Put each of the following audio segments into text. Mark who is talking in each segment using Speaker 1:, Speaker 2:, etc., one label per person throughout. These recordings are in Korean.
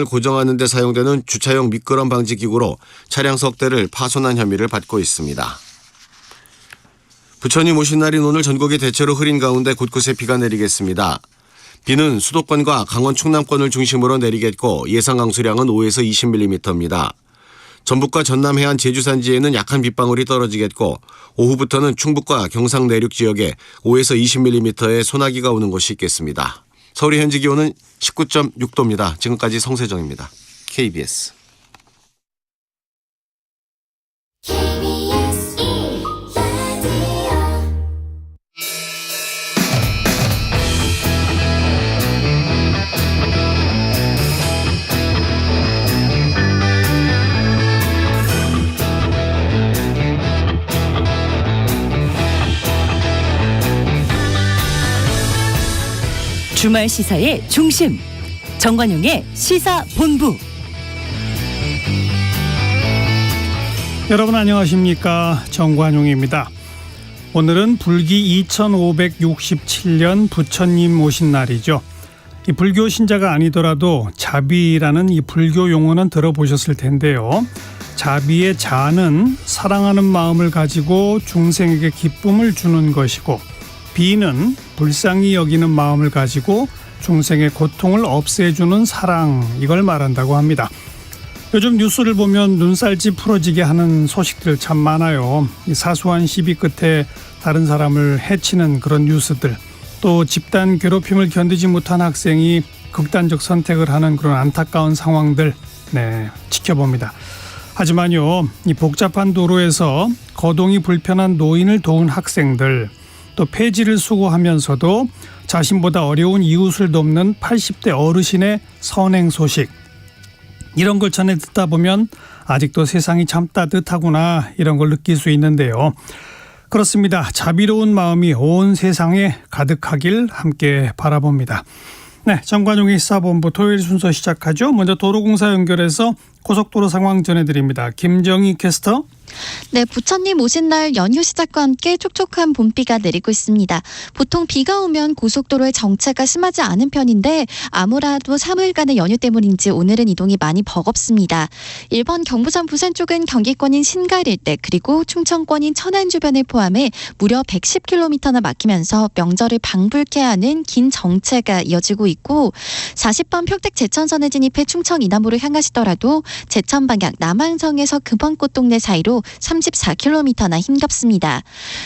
Speaker 1: 고정하는 데 사용되는 주차용 미끄럼 방지 기구로 차량 석 대를 파손한 혐의를 받고 있습니다. 부처님 오신 날인 오늘 전국이 대체로 흐린 가운데 곳곳에 비가 내리겠습니다. 비는 수도권과 강원 충남권을 중심으로 내리겠고 예상 강수량은 5에서 20mm입니다. 전북과 전남 해안 제주 산지에는 약한 빗방울이 떨어지겠고 오후부터는 충북과 경상 내륙 지역에 5에서 20mm의 소나기가 오는 곳이 있겠습니다. 서울의 현지 기온은 19.6도입니다. 지금까지 성세정입니다. KBS.
Speaker 2: 주말 시사의 중심, 정관용의 시사본부.
Speaker 3: 여러분 안녕하십니까, 정관용입니다. 오늘은 불기 2567년 부처님 오신 날이죠. 이 불교 신자가 아니더라도 자비라는 이 불교 용어는 들어보셨을 텐데요. 자비의 자는 사랑하는 마음을 가지고 중생에게 기쁨을 주는 것이고, 비는 불쌍히 여기는 마음을 가지고 중생의 고통을 없애주는 사랑, 이걸 말한다고 합니다. 요즘 뉴스를 보면 눈살집 풀어지게 하는 소식들 참 많아요. 이 사소한 시비 끝에 다른 사람을 해치는 그런 뉴스들, 또 집단 괴롭힘을 견디지 못한 학생이 극단적 선택을 하는 그런 안타까운 상황들, 지켜봅니다. 하지만요, 이 복잡한 도로에서 거동이 불편한 노인을 도운 학생들, 또 폐지를 수고하면서도 자신보다 어려운 이웃을 돕는 80대 어르신의 선행 소식, 이런 걸 전해 듣다 보면 아직도 세상이 참 따뜻하구나, 이런 걸 느낄 수 있는데요. 그렇습니다. 자비로운 마음이 온 세상에 가득하길 함께 바라봅니다. 정관용의 시사본부 토요일 순서 시작하죠. 먼저 도로공사 연결해서 고속도로 상황 전해드립니다. 김정희 캐스터.
Speaker 4: 부처님 오신 날 연휴 시작과 함께 촉촉한 봄비가 내리고 있습니다. 보통 비가 오면 고속도로의 정체가 심하지 않은 편인데 아무래도 3일간의 연휴 때문인지 오늘은 이동이 많이 버겁습니다. 1번 경부선 부산 쪽은 경기권인 신갈 일대, 그리고 충청권인 천안 주변을 포함해 무려 110km나 막히면서 명절을 방불케 하는 긴 정체가 이어지고 있고, 40번 평택 제천선에 진입해 충청 이남으로 향하시더라도 제천 방향 남항성에서 금원꽃 동네 사이로 34km나 힘겹습니다.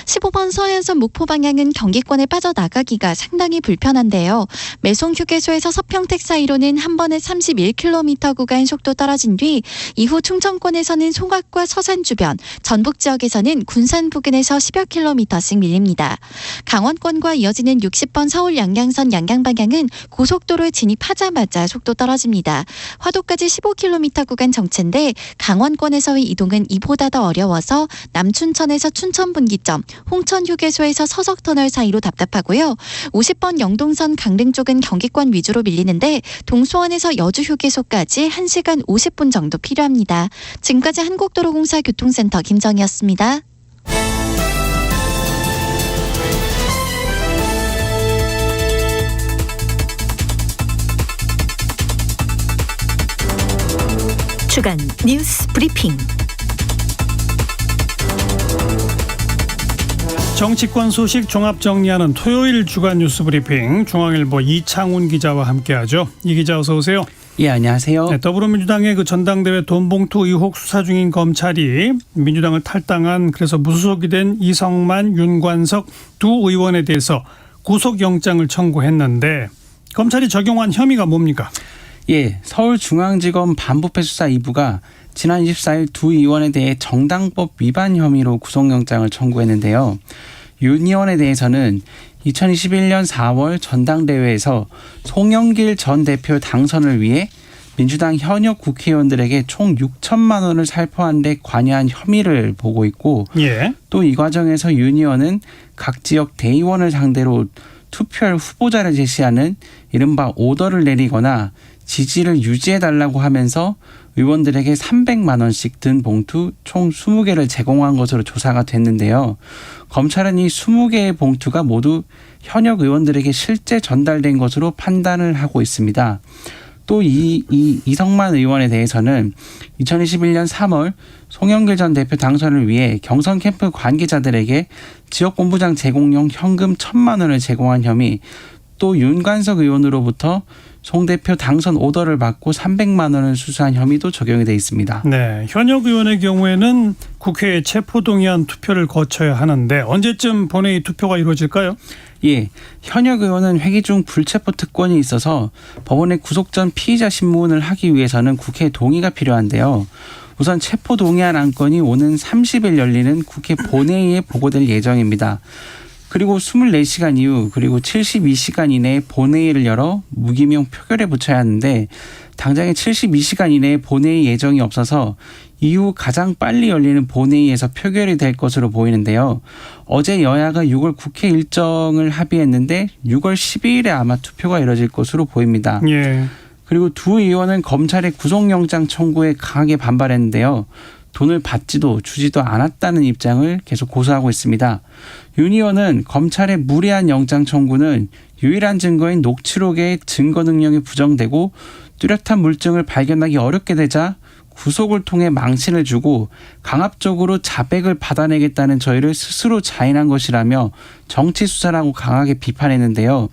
Speaker 4: 15번 서해안선 목포 방향은 경기권에 빠져나가기가 상당히 불편한데요. 매송 휴게소에서 서평택 사이로는 한 번에 31km 구간 속도 떨어진 뒤 이후 충청권에서는 송악과 서산 주변, 전북 지역에서는 군산 부근에서 10여 킬로미터씩 밀립니다. 강원권과 이어지는 60번 서울 양양선 양양 방향은 고속도로에 진입하자마자 속도 떨어집니다. 화도까지 15km 구간 정체인데 강원권에서의 이동은 이보다 더 어려워서 남춘천에서 춘천분기점, 홍천휴게소에서 서석터널 사이로 답답하고요. 50번 영동선 강릉 쪽은 경기권 위주로 밀리는데 동수원에서 여주휴게소까지 1시간 50분 정도 필요합니다. 지금까지 한국도로공사 교통센터 김정희였습니다.
Speaker 2: 주간 뉴스 브리핑.
Speaker 3: 정치권 소식 종합 정리하는 토요일 주간 뉴스 브리핑, 중앙일보 이창훈 기자와 함께하죠. 이 기자 어서 오세요.
Speaker 5: 예, 안녕하세요.
Speaker 3: 더불어민주당의 그 전당대회 돈봉투 의혹 수사 중인 검찰이 민주당을 탈당한, 그래서 무소속이 된 이성만, 윤관석 두 의원에 대해서 구속영장을 청구했는데 검찰이 적용한 혐의가 뭡니까?
Speaker 5: 예, 서울중앙지검 반부패 수사 2부가 지난 24일 두 의원에 대해 정당법 위반 혐의로 구속영장을 청구했는데요. 윤 의원에 대해서는 2021년 4월 전당대회에서 송영길 전 대표 당선을 위해 민주당 현역 국회의원들에게 총 6천만 원을 살포한 데 관여한 혐의를 보고 있고, 또 이 과정에서 윤 의원은 각 지역 대의원을 상대로 투표할 후보자를 제시하는 이른바 오더를 내리거나 지지를 유지해달라고 하면서 의원들에게 300만 원씩 든 봉투 총 20개를 제공한 것으로 조사가 됐는데요. 검찰은 이 20개의 봉투가 모두 현역 의원들에게 실제 전달된 것으로 판단을 하고 있습니다. 또 이성만 의원에 대해서는 2021년 3월 송영길 전 대표 당선을 위해 경선 캠프 관계자들에게 지역본부장 제공용 현금 1,000만 원을 제공한 혐의, 또 윤관석 의원으로부터 송 대표 당선 오더를 받고 300만 원을 수수한 혐의도 적용이 돼 있습니다.
Speaker 3: 네, 현역 의원의 경우에는 국회에 체포동의안 투표를 거쳐야 하는데 언제쯤 본회의 투표가 이루어질까요?
Speaker 5: 예, 현역 의원은 회기 중 불체포 특권이 있어서 법원에 구속 전 피의자 신문을 하기 위해서는 국회 동의가 필요한데요. 우선 체포동의안 안건이 오는 30일 열리는 국회 본회의에 보고될 예정입니다. 그리고 24시간 이후 그리고 72시간 이내에 본회의를 열어 무기명 표결에 붙여야 하는데 당장에 72시간 이내에 본회의 예정이 없어서 이후 가장 빨리 열리는 본회의에서 표결이 될 것으로 보이는데요. 어제 여야가 6월 국회 일정을 합의했는데 6월 12일에 아마 투표가 이뤄질 것으로 보입니다.
Speaker 3: 예.
Speaker 5: 그리고 두 의원은 검찰의 구속영장 청구에 강하게 반발했는데요. 돈을 받지도 주지도 않았다는 입장을 계속 고수하고 있습니다. 윤 의원은 검찰의 무리한 영장 청구는 유일한 증거인 녹취록의 증거 능력이 부정되고 뚜렷한 물증을 발견하기 어렵게 되자 구속을 통해 망신을 주고 강압적으로 자백을 받아내겠다는 저희를 스스로 자인한 것이라며 정치 수사라고 강하게 비판했는데요.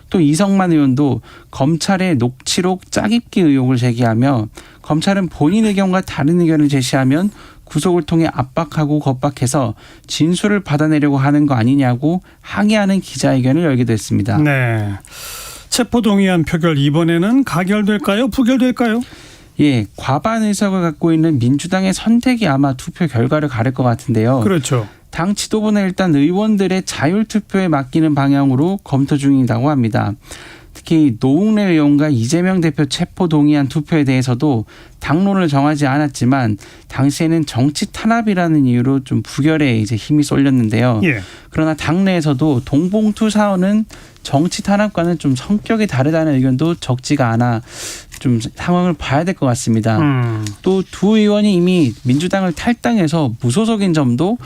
Speaker 5: 또 이성만 의원도 검찰의 녹취록 짜깁기 의혹을 제기하며 검찰은 본인 의견과 다른 의견을 제시하면 구속을 통해 압박하고 겁박해서 진술을 받아내려고 하는 거 아니냐고 항의하는 기자회견을 열기도 했습니다.
Speaker 3: 네. 체포동의안 표결 이번에는 가결될까요? 부결될까요?
Speaker 5: 예, 과반 의석을 갖고 있는 민주당의 선택이 아마 투표 결과를 가릴 것 같은데요.
Speaker 3: 그렇죠.
Speaker 5: 당 지도부는 일단 의원들의 자율투표에 맡기는 방향으로 검토 중이라고 합니다. 특히 노웅래 의원과 이재명 대표 체포동의안 투표에 대해서도 당론을 정하지 않았지만 당시에는 정치 탄압이라는 이유로 좀 부결에 이제 힘이 쏠렸는데요.
Speaker 3: 예.
Speaker 5: 그러나 당내에서도 동봉투 사원은 정치 탄압과는 좀 성격이 다르다는 의견도 적지가 않아 좀 상황을 봐야 될 것 같습니다. 또 두 의원이 이미 민주당을 탈당해서 무소속인 점도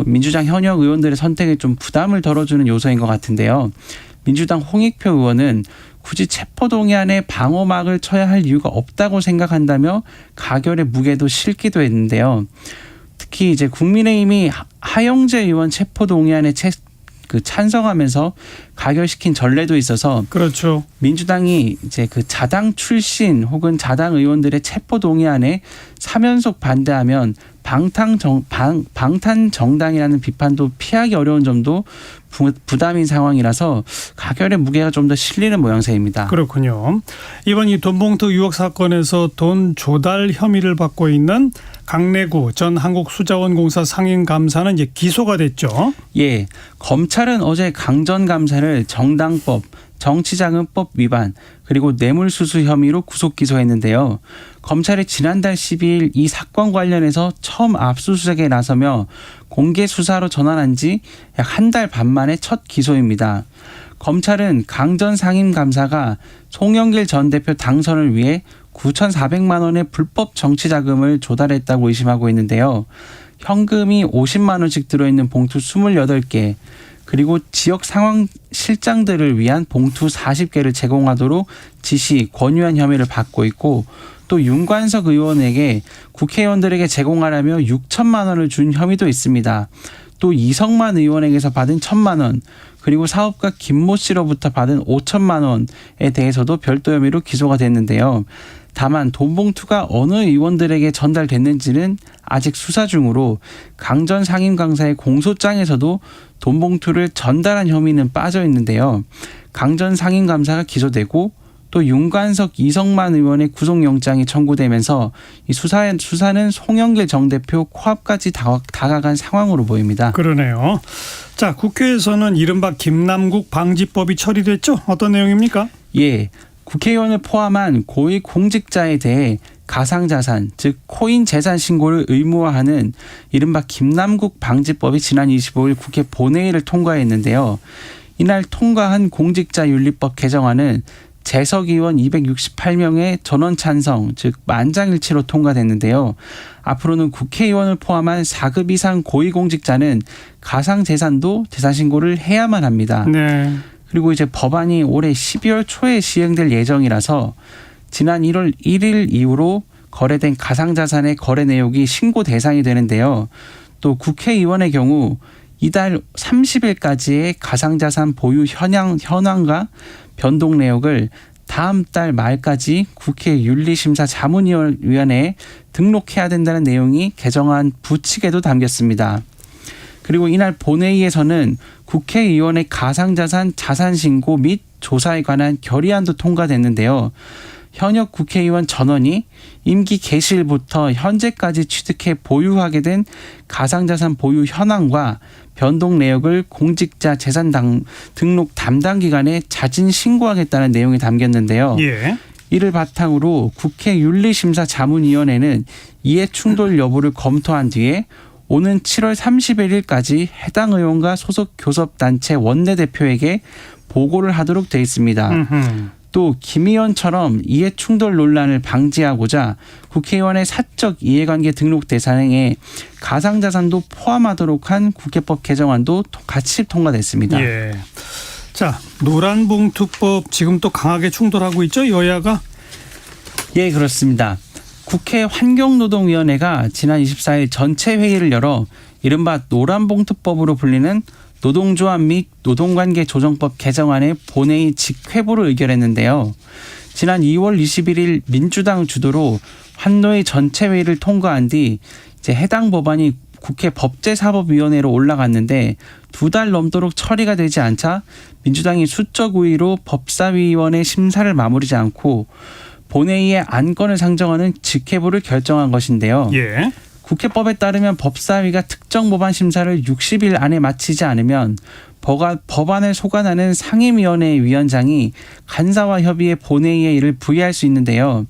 Speaker 5: 민주당 현역 의원들의 선택에 좀 부담을 덜어주는 요소인 것 같은데요. 민주당 홍익표 의원은 굳이 체포동의안에 방어막을 쳐야 할 이유가 없다고 생각한다며 가결의 무게도 실기도 했는데요. 특히 이제 국민의힘이 하영재 의원 체포동의안에 찬성하면서 가결시킨 전례도 있어서 그렇죠. 민주당이 이제 그 자당 출신 혹은 자당 의원들의 체포동의안에 3연속 반대하면 방탄 정당이라는 비판도 피하기 어려운 점도 부담인 상황이라서 가결의 무게가 좀 더 실리는 모양새입니다.
Speaker 3: 그렇군요. 이번 이 돈봉투 의혹 사건에서 돈 조달 혐의를 받고 있는 강래구 전 한국수자원공사 상임감사는 이제 기소가 됐죠.
Speaker 5: 예, 검찰은 어제 강 전 감사를 정당법, 정치자금법 위반 그리고 뇌물수수 혐의로 구속 기소했는데요. 검찰이 지난달 12일 이 사건 관련해서 처음 압수수색에 나서며 공개 수사로 전환한 지 약 한 달 반 만에 첫 기소입니다. 검찰은 강 전 상임감사가 송영길 전 대표 당선을 위해 9,400만 원의 불법 정치자금을 조달했다고 의심하고 있는데요. 현금이 50만 원씩 들어있는 봉투 28개 그리고 지역 상황 실장들을 위한 봉투 40개를 제공하도록 지시, 권유한 혐의를 받고 있고 또 윤관석 의원에게 국회의원들에게 제공하라며 6천만 원을 준 혐의도 있습니다. 또 이성만 의원에게서 받은 1,000만 원 그리고 사업가 김모 씨로부터 받은 5천만 원에 대해서도 별도 혐의로 기소가 됐는데요. 다만 돈봉투가 어느 의원들에게 전달됐는지는 아직 수사 중으로 강 전 상임감사의 공소장에서도 돈봉투를 전달한 혐의는 빠져 있는데요. 강 전 상임감사가 기소되고 또 윤관석, 이성만 의원의 구속영장이 청구되면서 이 수사는 송영길 정 대표 코앞까지 다가간 상황으로 보입니다.
Speaker 3: 그러네요. 자, 국회에서는 이른바 김남국 방지법이 처리됐죠? 어떤 내용입니까?
Speaker 5: 예, 국회의원을 포함한 고위 공직자에 대해 가상자산, 즉 코인 재산 신고를 의무화하는 이른바 김남국 방지법이 지난 25일 국회 본회의를 통과했는데요. 이날 통과한 공직자윤리법 개정안은 재석 의원 268명의 전원 찬성, 즉 만장일치로 통과됐는데요. 앞으로는 국회의원을 포함한 4급 이상 고위공직자는 가상재산도 재산신고를 해야만 합니다.
Speaker 3: 네.
Speaker 5: 그리고 이제 법안이 올해 12월 초에 시행될 예정이라서 지난 1월 1일 이후로 거래된 가상자산의 거래 내역이 신고 대상이 되는데요. 또 국회의원의 경우 이달 30일까지의 가상자산 보유 현황과 변동 내역을 다음 달 말까지 국회 윤리심사 자문위원회에 등록해야 된다는 내용이 개정안 부칙에도 담겼습니다. 그리고 이날 본회의에서는 국회의원의 가상자산 자산신고 및 조사에 관한 결의안도 통과됐는데요. 현역 국회의원 전원이 임기 개시일부터 현재까지 취득해 보유하게 된 가상자산 보유 현황과 변동 내역을 공직자 재산 등록 담당 기관에 자진 신고하겠다는 내용이 담겼는데요.
Speaker 3: 예.
Speaker 5: 이를 바탕으로 국회 윤리심사 자문위원회는 이해 충돌 여부를 검토한 뒤에 오는 7월 31일까지 해당 의원과 소속 교섭단체 원내대표에게 보고를 하도록 되어 있습니다. 또 김 의원처럼 이해충돌 논란을 방지하고자 국회의원의 사적 이해관계 등록 대상에 가상자산도 포함하도록 한 국회법 개정안도 같이 통과됐습니다.
Speaker 3: 예. 자, 노란봉투법 지금 또 강하게 충돌하고 있죠, 여야가?
Speaker 5: 예, 그렇습니다. 국회 환경노동위원회가 지난 24일 전체 회의를 열어 이른바 노란봉투법으로 불리는 노동조합 및 노동관계 조정법 개정안의 본회의 직회부를 의결했는데요. 지난 2월 21일 민주당 주도로 환노위 전체 회의를 통과한 뒤 이제 해당 법안이 국회 법제사법위원회로 올라갔는데 2달 넘도록 처리가 되지 않자 민주당이 수적 우위로 법사위원회 심사를 마무리지 않고 본회의에 안건을 상정하는 직회부를 결정한 것인데요.
Speaker 3: 예.
Speaker 5: 국회법에 따르면 법사위가 특정 법안 심사를 60일 안에 마치지 않으면 법안을 소관하는 상임위원회 위원장이 간사와 협의해 본회의에 이를 부의할 수 있는데요.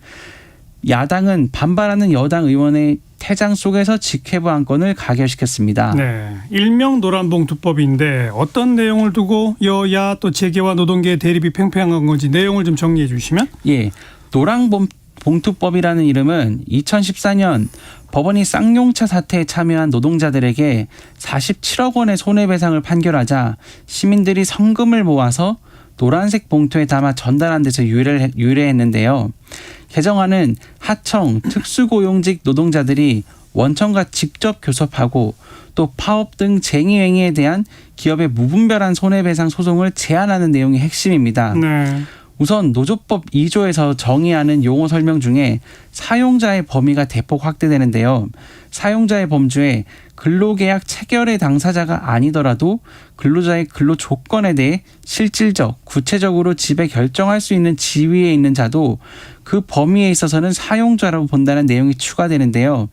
Speaker 5: 야당은 반발하는 여당 의원의 퇴장 속에서 직회부 안건을 가결시켰습니다.
Speaker 3: 네, 일명 노란봉투법인데 어떤 내용을 두고 여야 또 재계와 노동계의 대립이 팽팽한 건지 내용을 좀 정리해 주시면.
Speaker 5: 예, 노란봉투법이라는 이름은 2014년 법원이 쌍용차 사태에 참여한 노동자들에게 47억 원의 손해배상을 판결하자 시민들이 성금을 모아서 노란색 봉투에 담아 전달한 데서 유래했는데요. 개정안은 하청, 특수고용직 노동자들이 원청과 직접 교섭하고 또 파업 등 쟁의행위에 대한 기업의 무분별한 손해배상 소송을 제한하는 내용이 핵심입니다.
Speaker 3: 네.
Speaker 5: 우선 노조법 2조에서 정의하는 용어 설명 중에 사용자의 범위가 대폭 확대되는데요. 사용자의 범주에 근로계약 체결의 당사자가 아니더라도 근로자의 근로 조건에 대해 실질적, 구체적으로 지배 결정할 수 있는 지위에 있는 자도 그 범위에 있어서는 사용자라고 본다는 내용이 추가되는데요.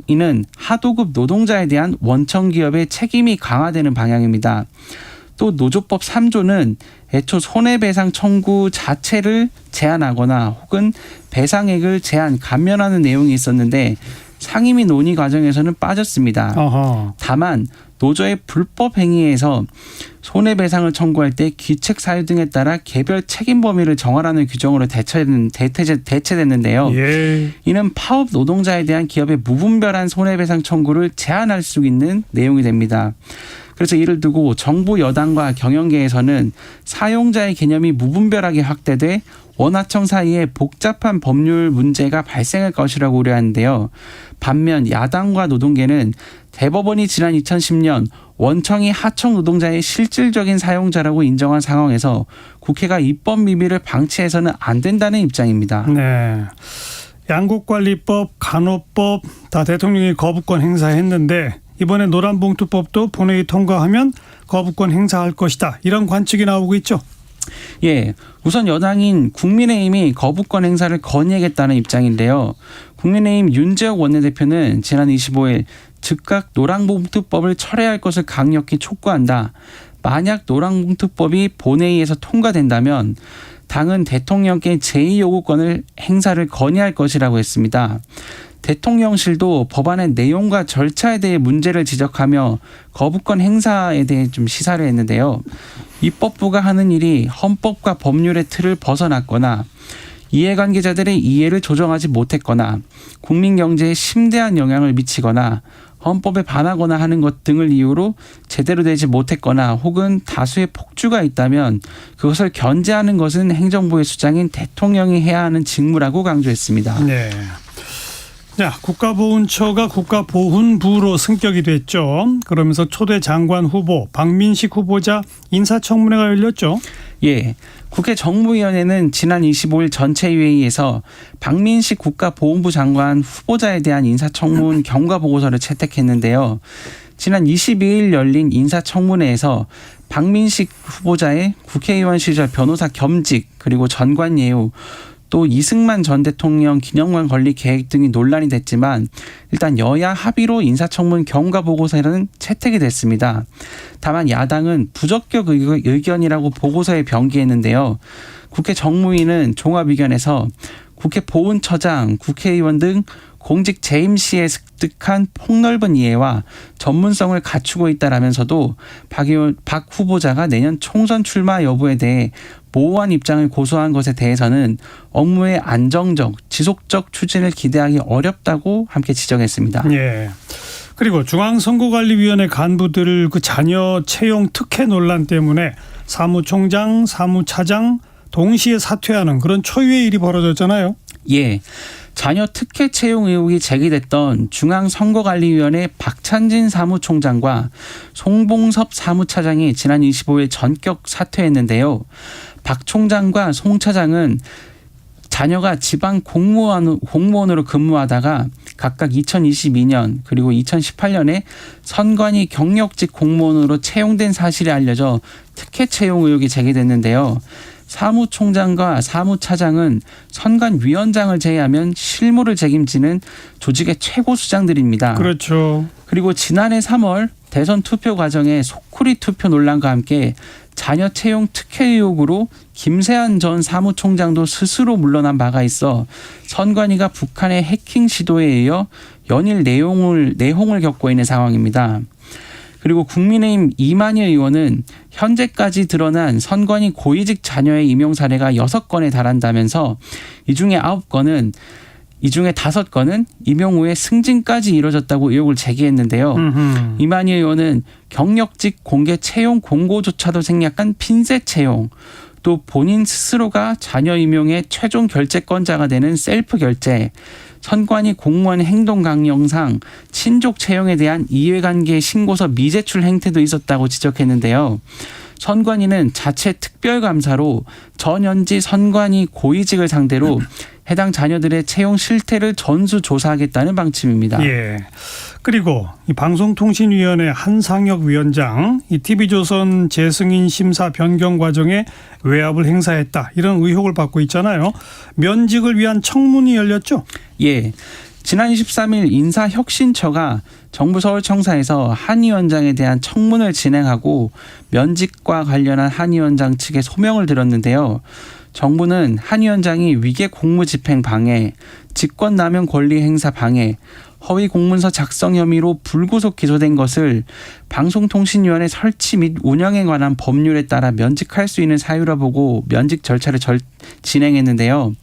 Speaker 5: 이는 하도급 노동자에 대한 원청 기업의 책임이 강화되는 방향입니다. 또 노조법 3조는 애초 손해배상 청구 자체를 제한하거나 혹은 배상액을 감면하는 내용이 있었는데 상임위 논의 과정에서는 빠졌습니다.
Speaker 3: 어허.
Speaker 5: 다만 노조의 불법 행위에서 손해배상을 청구할 때 귀책 사유 등에 따라 개별 책임 범위를 정하라는 규정으로 대체됐는데요.
Speaker 3: 예.
Speaker 5: 이는 파업 노동자에 대한 기업의 무분별한 손해배상 청구를 제한할 수 있는 내용이 됩니다. 그래서 이를 두고 정부 여당과 경영계에서는 사용자의 개념이 무분별하게 확대돼 원하청 사이에 복잡한 법률 문제가 발생할 것이라고 우려하는데요. 반면 야당과 노동계는 대법원이 지난 2010년 원청이 하청 노동자의 실질적인 사용자라고 인정한 상황에서 국회가 입법 미비를 방치해서는 안 된다는 입장입니다.
Speaker 3: 네. 양국관리법, 간호법 다 대통령이 거부권 행사했는데 이번에 노란봉투법도 본회의 통과하면 거부권 행사할 것이다. 이런 관측이 나오고 있죠.
Speaker 5: 예, 우선 여당인 국민의힘이 거부권 행사를 건의하겠다는 입장인데요. 국민의힘 윤재욱 원내대표는 지난 25일 즉각 노란봉투법을 철회할 것을 강력히 촉구한다. 만약 노란봉투법이 본회의에서 통과된다면 당은 대통령께 제2요구권을 행사를 건의할 것이라고 했습니다. 대통령실도 법안의 내용과 절차에 대해 문제를 지적하며 거부권 행사에 대해 좀 시사를 했는데요. 입법부가 하는 일이 헌법과 법률의 틀을 벗어났거나 이해관계자들의 이해를 조정하지 못했거나 국민 경제에 심대한 영향을 미치거나 헌법에 반하거나 하는 것 등을 이유로 제대로 되지 못했거나 혹은 다수의 폭주가 있다면 그것을 견제하는 것은 행정부의 수장인 대통령이 해야 하는 직무라고 강조했습니다.
Speaker 3: 네. 자, 국가보훈처가 국가보훈부로 승격이 됐죠. 그러면서 초대 장관 후보 박민식 후보자 인사청문회가 열렸죠.
Speaker 5: 예, 국회 정무위원회는 지난 25일 전체회의에서 박민식 국가보훈부 장관 후보자에 대한 인사청문 경과보고서를 채택했는데요. 지난 22일 열린 인사청문회에서 박민식 후보자의 국회의원 시절 변호사 겸직 그리고 전관 예우 또 이승만 전 대통령 기념관 건립 계획 등이 논란이 됐지만 일단 여야 합의로 인사청문 경과보고서는 채택이 됐습니다. 다만 야당은 부적격 의견이라고 보고서에 변기했는데요. 국회 정무위는 종합의견에서 국회 보훈처장, 국회의원 등 공직 재임 시에 습득한 폭넓은 이해와 전문성을 갖추고 있다라면서도 박 후보자가 내년 총선 출마 여부에 대해 모호한 입장을 고수한 것에 대해서는 업무의 안정적, 지속적 추진을 기대하기 어렵다고 함께 지적했습니다.
Speaker 3: 예. 그리고 중앙선거관리위원회 간부들 그 자녀 채용 특혜 논란 때문에 사무총장, 사무차장 동시에 사퇴하는 그런 초유의 일이 벌어졌잖아요.
Speaker 5: 예. 자녀 특혜 채용 의혹이 제기됐던 중앙선거관리위원회 박찬진 사무총장과 송봉섭 사무차장이 지난 25일 전격 사퇴했는데요. 박 총장과 송 차장은 자녀가 지방 공무원으로 근무하다가 각각 2022년 그리고 2018년에 선관위 경력직 공무원으로 채용된 사실이 알려져 특혜 채용 의혹이 제기됐는데요. 사무총장과 사무차장은 선관위원장을 제외하면 실무를 책임지는 조직의 최고 수장들입니다.
Speaker 3: 그렇죠.
Speaker 5: 그리고 지난해 3월 대선 투표 과정에 속풀이 투표 논란과 함께 자녀 채용 특혜 의혹으로 김세한 전 사무총장도 스스로 물러난 바가 있어 선관위가 북한의 해킹 시도에 이어 연일 내홍을 겪고 있는 상황입니다. 그리고 국민의힘 이만희 의원은 현재까지 드러난 선관위 고위직 자녀의 임용 사례가 6건에 달한다면서 이 중에 5건은 임용 후에 승진까지 이뤄졌다고 의혹을 제기했는데요. 이만희 의원은 경력직 공개 채용 공고조차도 생략한 핀셋 채용, 또 본인 스스로가 자녀 임용의 최종 결재권자가 되는 셀프 결재, 선관위 공무원 행동 강령상 친족 채용에 대한 이해관계 신고서 미제출 행태도 있었다고 지적했는데요. 선관위는 자체 특별감사로 전현직 선관위 고위직을 상대로 해당 자녀들의 채용 실태를 전수조사하겠다는 방침입니다.
Speaker 3: 예. 그리고 이 방송통신위원회 한상혁 위원장, 이 TV조선 재승인 심사 변경 과정에 외압을 행사했다, 이런 의혹을 받고 있잖아요. 면직을 위한 청문이 열렸죠?
Speaker 5: 예. 지난 23일 인사혁신처가 정부 서울청사에서 한 위원장에 대한 청문을 진행하고 면직과 관련한 한 위원장 측에 소명을 들었는데요. 정부는 한 위원장이 위계 공무집행 방해, 직권남용 권리 행사 방해, 허위 공문서 작성 혐의로 불구속 기소된 것을 방송통신위원회 설치 및 운영에 관한 법률에 따라 면직할 수 있는 사유라 보고 면직 절차를 진행했는데요.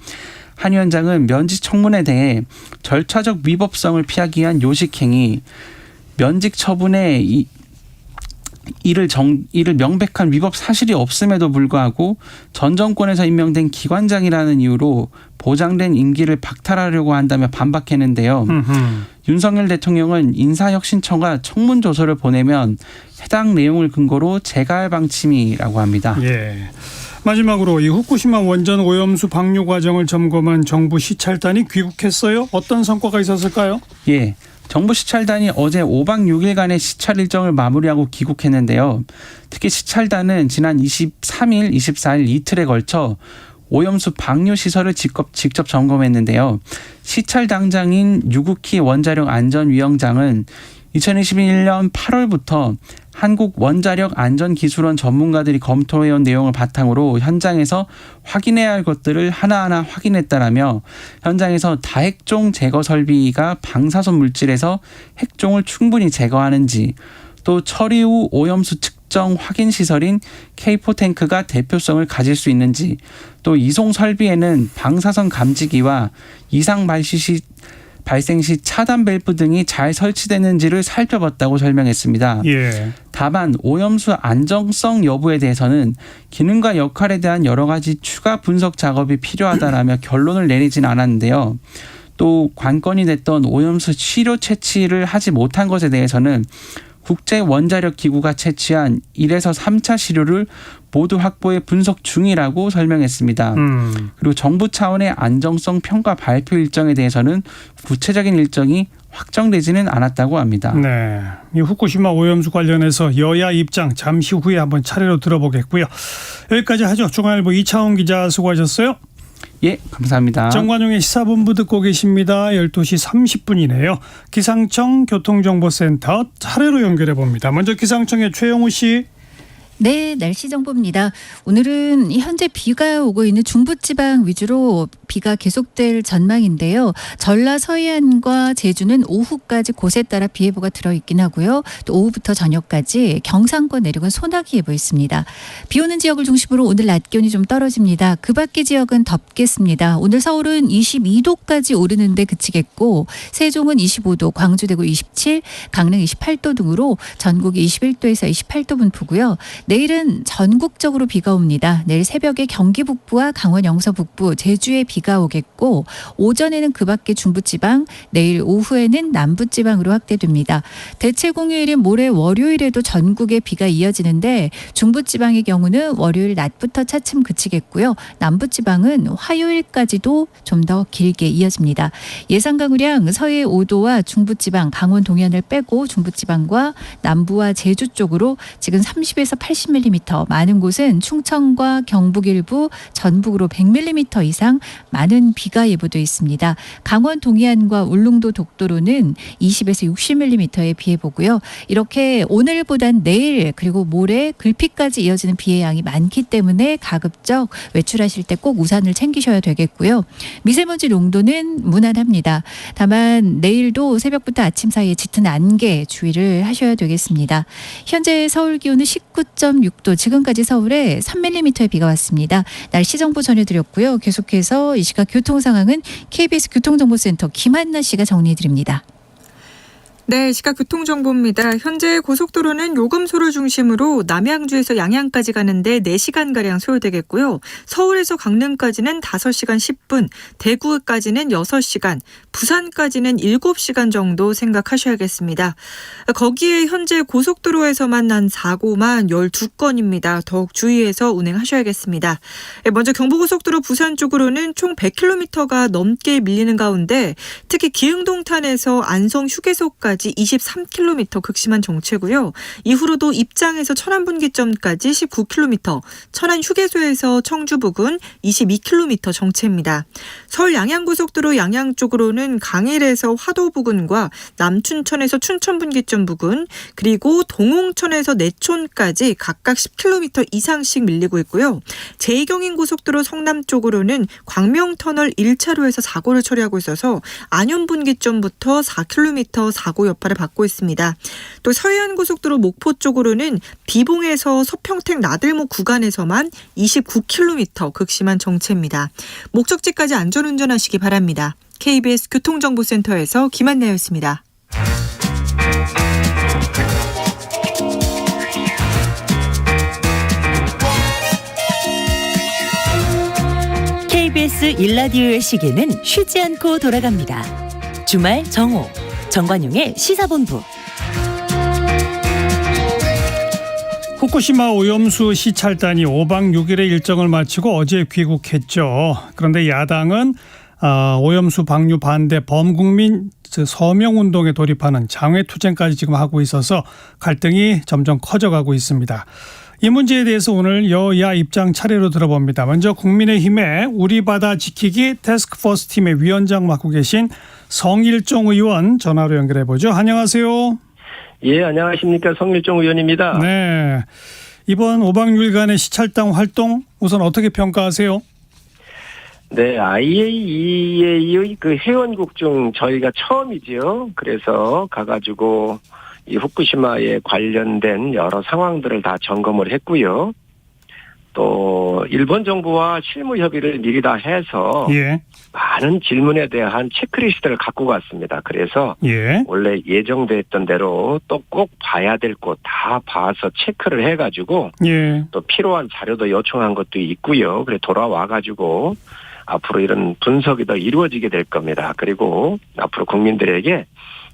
Speaker 5: 한 위원장은 면직 청문에 대해 절차적 위법성을 피하기 위한 요식행위, 면직 처분에 이를 명백한 위법 사실이 없음에도 불구하고 전 정권에서 임명된 기관장이라는 이유로 보장된 임기를 박탈하려고 한다며 반박했는데요. 윤석열 대통령은 인사혁신처가 청문조서를 보내면 해당 내용을 근거로 제거할 방침이라고 합니다.
Speaker 3: 예. 마지막으로 이 후쿠시마 원전 오염수 방류 과정을 점검한 정부 시찰단이 귀국했어요. 어떤 성과가 있었을까요?
Speaker 5: 예. 정부 시찰단이 어제 5박 6일간의 시찰 일정을 마무리하고 귀국했는데요. 특히 시찰단은 지난 23일, 24일 이틀에 걸쳐 오염수 방류 시설을 직접 점검했는데요. 시찰당장인 유국희 원자력 안전위원장은 2021년 8월부터 한국 원자력 안전기술원 전문가들이 검토해온 내용을 바탕으로 현장에서 확인해야 할 것들을 하나하나 확인했다라며 현장에서 다핵종 제거 설비가 방사선 물질에서 핵종을 충분히 제거하는지, 또 처리 후 오염수 측정 확인 시설인 K4탱크가 대표성을 가질 수 있는지, 또 이송 설비에는 방사선 감지기와 이상 발생 시 차단 밸브 등이 잘 설치됐는지를 살펴봤다고 설명했습니다.
Speaker 3: 예.
Speaker 5: 다만 오염수 안정성 여부에 대해서는 기능과 역할에 대한 여러 가지 추가 분석 작업이 필요하다라며 결론을 내리진 않았는데요. 또 관건이 됐던 오염수 치료 채취를 하지 못한 것에 대해서는 국제원자력기구가 채취한 1에서 3차 시료를 모두 확보해 분석 중이라고 설명했습니다. 그리고 정부 차원의 안정성 평가 발표 일정에 대해서는 구체적인 일정이 확정되지는 않았다고 합니다.
Speaker 3: 네, 이 후쿠시마 오염수 관련해서 여야 입장 잠시 후에 한번 차례로 들어보겠고요. 여기까지 하죠. 중앙일보 이차원 기자 수고하셨어요.
Speaker 5: 예, 감사합니다.
Speaker 3: 정관용의 시사본부 듣고 계십니다. 12시 30분이네요. 기상청 교통정보센터 차례로 연결해 봅니다. 먼저 기상청의 최영우 씨.
Speaker 6: 네, 날씨 정보입니다. 오늘은 현재 비가 오고 있는 중부지방 위주로 비가 계속될 전망인데요. 전라 서해안과 제주는 오후까지 곳에 따라 비 예보가 들어있긴 하고요. 또 오후부터 저녁까지 경상권 내륙은 소나기 예보 있습니다. 비 오는 지역을 중심으로 오늘 낮 기온이 좀 떨어집니다. 그 밖의 지역은 덥겠습니다. 오늘 서울은 22도까지 오르는데 그치겠고 세종은 25도, 광주 대구 27, 강릉 28도 등으로 전국이 21도에서 28도 분포고요. 내일은 전국적으로 비가 옵니다. 내일 새벽에 경기 북부와 강원 영서 북부, 제주에 비가 오겠고 오전에는 그 밖의 중부지방, 내일 오후에는 남부지방으로 확대됩니다. 대체 공휴일인 모레 월요일에도 전국에 비가 이어지는데 중부지방의 경우는 월요일 낮부터 차츰 그치겠고요. 남부지방은 화요일까지도 좀 더 길게 이어집니다. 예상 강우량 서해 5도와 중부지방, 강원 동해안을 빼고 중부지방과 남부와 제주 쪽으로 지금 30에서 80mm, 많은 곳은 충청과 경북 일부, 전북으로 100mm 이상 많은 비가 예보돼 있습니다. 강원 동해안과 울릉도 독도로는 20에서 60mm의 비 예보고요. 이렇게 오늘보단 내일 그리고 모레 글피까지 이어지는 비의 양이 많기 때문에 가급적 외출하실 때 꼭 우산을 챙기셔야 되겠고요. 미세먼지 농도는 무난합니다. 다만 내일도 새벽부터 아침 사이에 짙은 안개 주의를 하셔야 되겠습니다. 현재 서울 기온은 19.6도, 지금까지 서울에 3mm의 비가 왔습니다. 날씨 정보 전해드렸고요. 계속해서 이 시각 교통 상황은 KBS 교통정보센터 김한나 씨가 정리해드립니다.
Speaker 7: 네, 시각 교통정보입니다. 현재 고속도로는 요금소를 중심으로 남양주에서 양양까지 가는데 4시간가량 소요되겠고요. 서울에서 강릉까지는 5시간 10분, 대구까지는 6시간, 부산까지는 7시간 정도 생각하셔야겠습니다. 거기에 현재 고속도로에서만 난 사고만 12건입니다. 더욱 주의해서 운행하셔야겠습니다. 먼저 경부고속도로 부산 쪽으로는 총 100km가 넘게 밀리는 가운데 특히 기흥동탄에서 안성 휴게소까지 23km 극심한 정체고요. 이후로도 입장에서 천안분기점까지 19km, 천안 휴게소에서 청주 부근 22km 정체입니다. 서울 양양고속도로 양양 쪽으로는 강일에서 화도 부근과 남춘천에서 춘천분기점 부근, 그리고 동홍천에서 내촌까지 각각 10km 이상씩 밀리고 있고요. 제2경인고속도로 성남 쪽으로는 광명터널 1차로에서 사고를 처리하고 있어서 안현분기점부터 4km 사고 여파를 받고 있습니다. 또 서해안고속도로 목포 쪽으로는 비봉에서 서평택 나들목 구간에서만 29km 극심한 정체입니다. 목적지까지 안전운전하시기 바랍니다. KBS 교통정보센터에서 김한나였습니다.
Speaker 2: KBS 1라디오의 시계는 쉬지 않고 돌아갑니다. 주말 정오, 정관용의 시사본부.
Speaker 3: 후쿠시마 오염수 시찰단이 5박 6일의 일정을 마치고 어제 귀국했죠. 그런데 야당은 오염수 방류 반대 범국민 서명운동에 돌입하는 장외투쟁까지 지금 하고 있어서 갈등이 점점 커져가고 있습니다. 이 문제에 대해서 오늘 여야 입장 차례로 들어봅니다. 먼저 국민의힘의 우리 바다 지키기 태스크포스 팀의 위원장 맡고 계신 성일종 의원 전화로 연결해 보죠. 안녕하세요.
Speaker 8: 예, 안녕하십니까. 성일종 의원입니다.
Speaker 3: 네, 이번 5박 6일간의 시찰단 활동 우선 어떻게 평가하세요?
Speaker 8: 네, IAEA의 그 회원국 중 저희가 처음이지요. 그래서 가가지고 이 후쿠시마에 관련된 여러 상황들을 다 점검을 했고요. 또 일본 정부와 실무 협의를 미리 다 해서
Speaker 3: 예.
Speaker 8: 많은 질문에 대한 체크리스트를 갖고 갔습니다. 그래서
Speaker 3: 예.
Speaker 8: 원래 예정됐던 대로 또 꼭 봐야 될 곳 다 봐서 체크를 해가지고
Speaker 3: 예.
Speaker 8: 또 필요한 자료도 요청한 것도 있고요. 그래 돌아와가지고 앞으로 이런 분석이 더 이루어지게 될 겁니다. 그리고 앞으로 국민들에게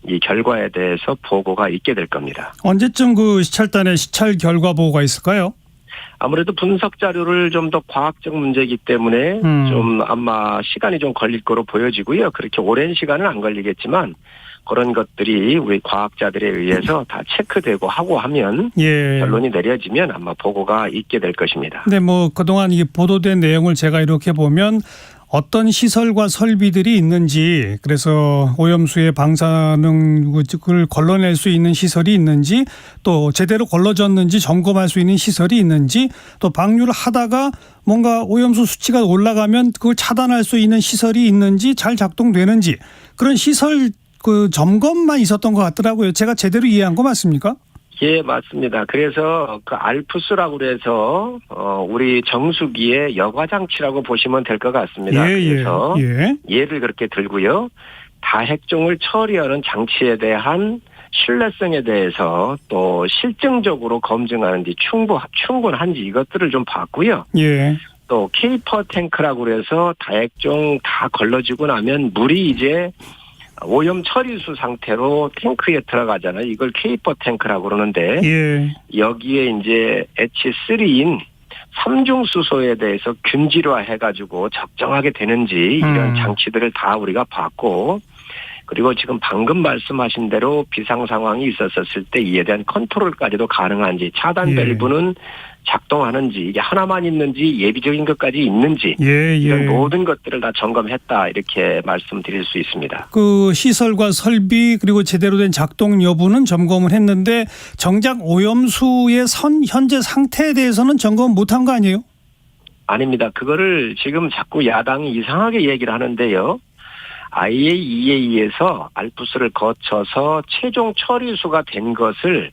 Speaker 8: 이 결과에 대해서 보고가 있게 될 겁니다.
Speaker 3: 언제쯤 그 시찰단의 시찰 결과 보고가 있을까요?
Speaker 8: 아무래도 분석 자료를 좀 더 과학적 문제이기 때문에 좀 아마 시간이 좀 걸릴 거로 보여지고요. 그렇게 오랜 시간은 안 걸리겠지만 그런 것들이 우리 과학자들에 의해서 다 체크되고 하고 하면
Speaker 3: 예.
Speaker 8: 결론이 내려지면 아마 보고가 있게 될 것입니다.
Speaker 3: 근데 뭐 그동안 이 보도된 내용을 제가 이렇게 보면 어떤 시설과 설비들이 있는지, 그래서 오염수의 방사능을 걸러낼 수 있는 시설이 있는지, 또 제대로 걸러졌는지 점검할 수 있는 시설이 있는지, 또 방류를 하다가 뭔가 오염수 수치가 올라가면 그걸 차단할 수 있는 시설이 있는지, 잘 작동되는지, 그런 시설 그 점검만 있었던 것 같더라고요. 제가 제대로 이해한 거 맞습니까?
Speaker 8: 예, 맞습니다. 그래서 그 알프스라고 그래서 우리 정수기의 여과장치라고 보시면 될 것 같습니다. 그래서 얘를 그렇게 들고요. 다핵종을 처리하는 장치에 대한 신뢰성에 대해서 또 실증적으로 검증하는지 충분한지 이것들을 좀 봤고요.
Speaker 3: 예.
Speaker 8: 또 케이퍼 탱크라고 그래서 다핵종 다 걸러지고 나면 물이 이제 오염 처리수 상태로 탱크에 들어가잖아요. 이걸 케이퍼 탱크라고 그러는데
Speaker 3: 예.
Speaker 8: 여기에 이제 H3인 삼중수소에 대해서 균질화해가지고 적정하게 되는지 이런 장치들을 다 우리가 봤고, 그리고 지금 방금 말씀하신 대로 비상 상황이 있었을 때 이에 대한 컨트롤까지도 가능한지, 차단 밸브는 작동하는지, 이게 하나만 있는지 예비적인 것까지 있는지 이런 모든 것들을 다 점검했다, 이렇게 말씀드릴 수 있습니다.
Speaker 3: 그 시설과 설비 그리고 제대로 된 작동 여부는 점검을 했는데 정작 오염수의 현재 상태에 대해서는 점검 못한 거 아니에요?
Speaker 8: 아닙니다. 그거를 지금 자꾸 야당이 이상하게 얘기를 하는데요. IAEA에서 알프스를 거쳐서 최종 처리수가 된 것을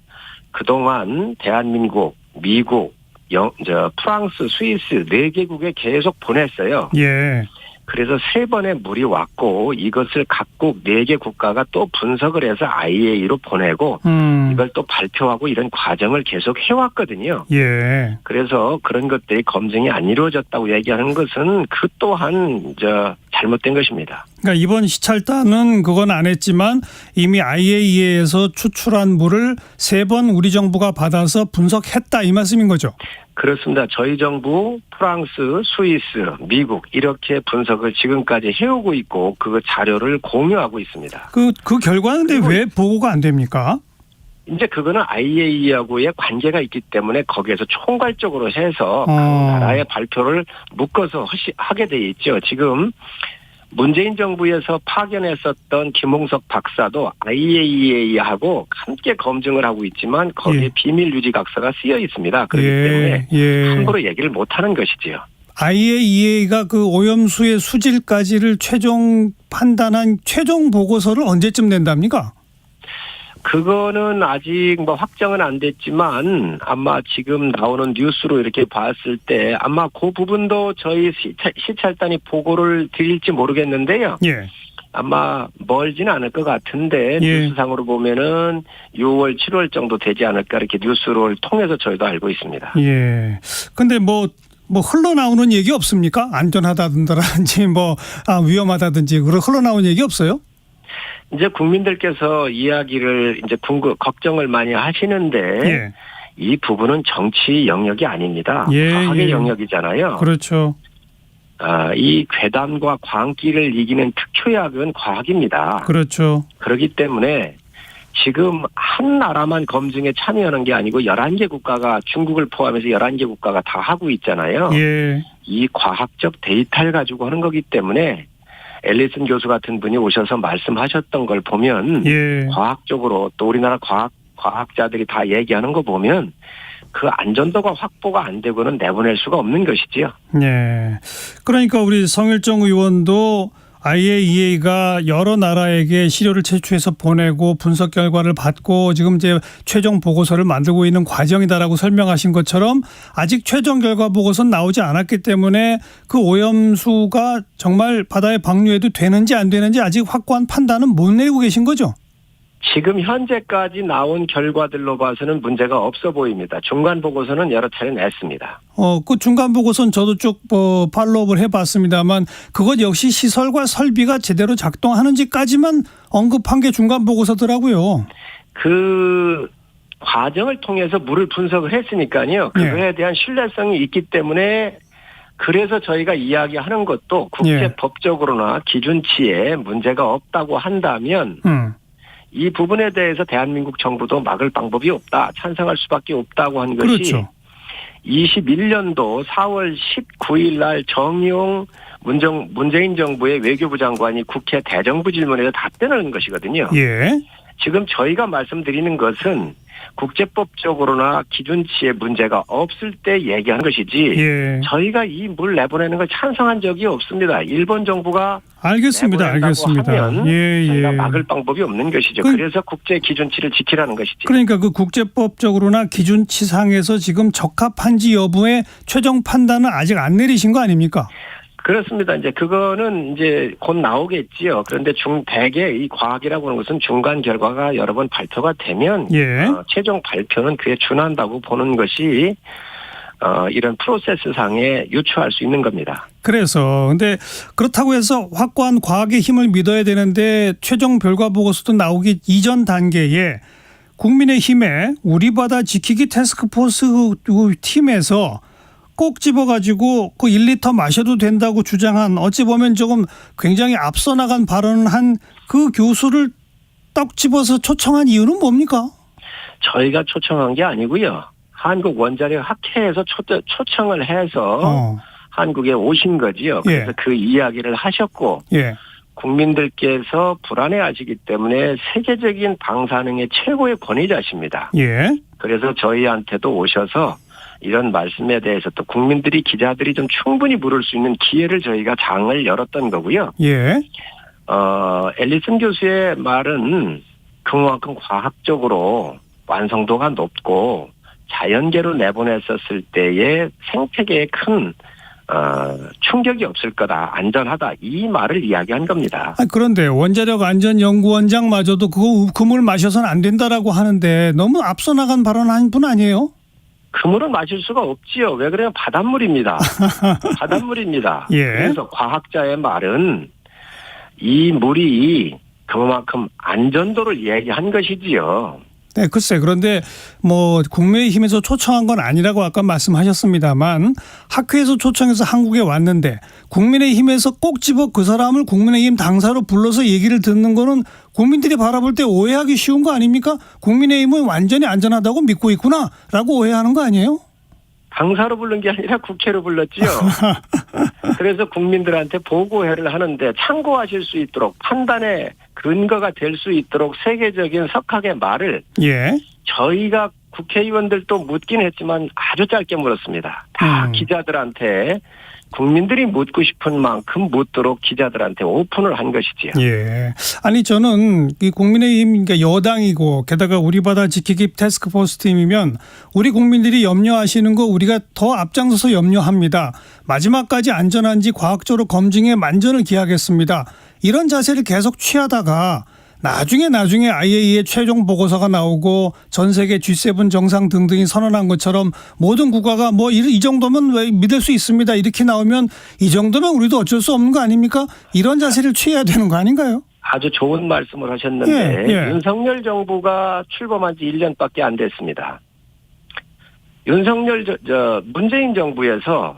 Speaker 8: 그동안 대한민국, 미국, 프랑스, 스위스 4개국에 계속 보냈어요.
Speaker 3: 예.
Speaker 8: 그래서 3번의 물이 왔고 이것을 각국 4개 국가가 또 분석을 해서 IAEA로 보내고 이걸 또 발표하고 이런 과정을 계속 해왔거든요.
Speaker 3: 예.
Speaker 8: 그래서 그런 것들이 검증이 안 이루어졌다고 얘기하는 것은 그 또한 잘못된 것입니다.
Speaker 3: 그러니까 이번 시찰단은 그건 안 했지만 이미 IAEA에서 추출한 물을 3번 우리 정부가 받아서 분석했다, 이 말씀인 거죠?
Speaker 8: 그렇습니다. 저희 정부, 프랑스, 스위스, 미국 이렇게 분석을 지금까지 해오고 있고 그 자료를 공유하고 있습니다.
Speaker 3: 그 결과는 근데 왜 보고가 안 됩니까?
Speaker 8: 이제 그거는 IAEA하고의 관계가 있기 때문에 거기에서 총괄적으로 해서 각 나라의 발표를 묶어서 하게 돼 있죠. 지금 문재인 정부에서 파견했었던 김홍석 박사도 IAEA하고 함께 검증을 하고 있지만 거기에 비밀 유지 각서가 쓰여 있습니다. 그렇기 때문에 함부로 얘기를 못하는 것이지요.
Speaker 3: IAEA가 그 오염수의 수질까지를 최종 판단한 최종 보고서를 언제쯤 낸답니까?
Speaker 8: 그거는 아직 확정은 안 됐지만 아마 지금 나오는 뉴스로 이렇게 봤을 때 아마 그 부분도 저희 시찰단이 보고를 드릴지 모르겠는데요.
Speaker 3: 예.
Speaker 8: 아마 멀지는 않을 것 같은데 뉴스상으로 보면은 6월, 7월 정도 되지 않을까 이렇게 뉴스를 통해서 저희도 알고 있습니다.
Speaker 3: 예. 근데 뭐 흘러나오는 얘기 없습니까? 안전하다든지 위험하다든지 그런 흘러나오는 얘기 없어요?
Speaker 8: 이제 국민들께서 이야기를 이제 걱정을 많이 하시는데 이 부분은 정치 영역이 아닙니다. 과학의 영역이잖아요.
Speaker 3: 그렇죠.
Speaker 8: 이 괴담과 광기를 이기는 특효약은 과학입니다.
Speaker 3: 그렇죠.
Speaker 8: 그렇기 때문에 지금 한 나라만 검증에 참여하는 게 아니고 11개 국가가, 중국을 포함해서 11개 국가가 다 하고 있잖아요. 이 과학적 데이터를 가지고 하는 거기 때문에 앨리슨 교수 같은 분이 오셔서 말씀하셨던 걸 보면 과학적으로 또 우리나라 과학자들이 다 얘기하는 거 보면 그 안전도가 확보가 안 되고는 내보낼 수가 없는 것이지요.
Speaker 3: 네. 그러니까 우리 성일정 의원도 IAEA가 여러 나라에게 시료를 채취해서 보내고 분석 결과를 받고 지금 이제 최종 보고서를 만들고 있는 과정이다라고 설명하신 것처럼 아직 최종 결과 보고서는 나오지 않았기 때문에 그 오염수가 정말 바다에 방류해도 되는지 안 되는지 아직 확고한 판단은 못 내리고 계신 거죠?
Speaker 8: 지금 현재까지 나온 결과들로 봐서는 문제가 없어 보입니다. 중간 보고서는 여러 차례 냈습니다.
Speaker 3: 그 중간 보고서는 저도 쭉 팔로우를 해봤습니다만 그것 역시 시설과 설비가 제대로 작동하는지까지만 언급한 게 중간 보고서더라고요.
Speaker 8: 그 과정을 통해서 물을 분석을 했으니까요. 그거에 대한 신뢰성이 있기 때문에 그래서 저희가 이야기하는 것도 국제법적으로나 기준치에 문제가 없다고 한다면 이 부분에 대해서 대한민국 정부도 막을 방법이 없다. 찬성할 수밖에 없다고 한 것이
Speaker 3: 그렇죠.
Speaker 8: 21년도 4월 19일 날 정의용 문재인 정부의 외교부 장관이 국회 대정부 질문에서 답변을 한 것이거든요.
Speaker 3: 예.
Speaker 8: 지금 저희가 말씀드리는 것은 국제법적으로나 기준치에 문제가 없을 때 얘기한 것이지
Speaker 3: 예.
Speaker 8: 저희가 이 물 내보내는 걸 찬성한 적이 없습니다. 일본 정부가
Speaker 3: 알겠습니다.
Speaker 8: 하면
Speaker 3: 예,
Speaker 8: 저희가
Speaker 3: 예.
Speaker 8: 막을 방법이 없는 것이죠. 그래서 국제 기준치를 지키라는 것이죠.
Speaker 3: 그러니까 그 국제법적으로나 기준치상에서 지금 적합한지 여부의 최종 판단은 아직 안 내리신 거 아닙니까?
Speaker 8: 그렇습니다. 이제 그거는 이제 곧 나오겠지요. 그런데 대개 이 과학이라고 하는 것은 중간 결과가 여러 번 발표가 되면 최종 발표는 그에 준한다고 보는 것이 이런 프로세스상에 유추할 수 있는 겁니다.
Speaker 3: 그래서 근데 그렇다고 해서 확고한 과학의 힘을 믿어야 되는데 최종 결과 보고서도 나오기 이전 단계에 국민의힘의 우리 바다 지키기 태스크포스 팀에서 꼭 집어가지고 그 1리터 마셔도 된다고 주장한 어찌 보면 조금 굉장히 앞서 나간 발언을 한 그 교수를 떡 집어서 초청한 이유는 뭡니까?
Speaker 8: 저희가 초청한 게 아니고요. 한국원자력학회에서 초청을 해서 한국에 오신 거지요. 그래서 그 이야기를 하셨고 국민들께서 불안해하시기 때문에 세계적인 방사능의 최고의 권위자십니다. 그래서 저희한테도 오셔서 이런 말씀에 대해서 또 국민들이 기자들이 좀 충분히 물을 수 있는 기회를 저희가 장을 열었던 거고요. 앨리슨 교수의 말은 그만큼 과학적으로 완성도가 높고 자연계로 내보냈었을 때의 생태계에 큰 충격이 없을 거다. 안전하다. 이 말을 이야기한 겁니다.
Speaker 3: 그런데 원자력안전연구원장마저도 그 물 마셔서는 안 된다라고 하는데 너무 앞서 나간 발언한 분 아니에요?
Speaker 8: 그물은 마실 수가 없지요. 왜 그래요? 바닷물입니다. 바닷물입니다. 그래서 과학자의 말은 이 물이 그만큼 안전도를 얘기한 것이지요.
Speaker 3: 네, 글쎄. 그런데 뭐 국민의힘에서 초청한 건 아니라고 아까 말씀하셨습니다만 학회에서 초청해서 한국에 왔는데 국민의힘에서 꼭 집어 그 사람을 국민의힘 당사로 불러서 얘기를 듣는 거는 국민들이 바라볼 때 오해하기 쉬운 거 아닙니까? 국민의힘은 완전히 안전하다고 믿고 있구나라고 오해하는 거 아니에요?
Speaker 8: 당사로 부른 게 아니라 국회로 불렀지요. 그래서 국민들한테 보고회를 하는데 참고하실 수 있도록 판단의 근거가 될 수 있도록 세계적인 석학의 말을 저희가 국회의원들도 묻긴 했지만 아주 짧게 물었습니다. 다 기자들한테 국민들이 묻고 싶은 만큼 묻도록 기자들한테 오픈을 한 것이지요.
Speaker 3: 아니 저는 이 국민의힘 그러니까 여당이고 게다가 우리 바다 지키기 태스크포스 팀이면 우리 국민들이 염려하시는 거 우리가 더 앞장서서 염려합니다. 마지막까지 안전한지 과학적으로 검증에 만전을 기하겠습니다. 이런 자세를 계속 취하다가 나중에 IAEA 최종 보고서가 나오고 전 세계 G7 정상 등등이 선언한 것처럼 모든 국가가 뭐 이 정도면 왜 믿을 수 있습니다. 이렇게 나오면 이 정도면 우리도 어쩔 수 없는 거 아닙니까? 이런 자세를 취해야 되는 거 아닌가요?
Speaker 8: 아주 좋은 말씀을 하셨는데 윤석열 정부가 출범한 지 1년밖에 안 됐습니다. 문재인 정부에서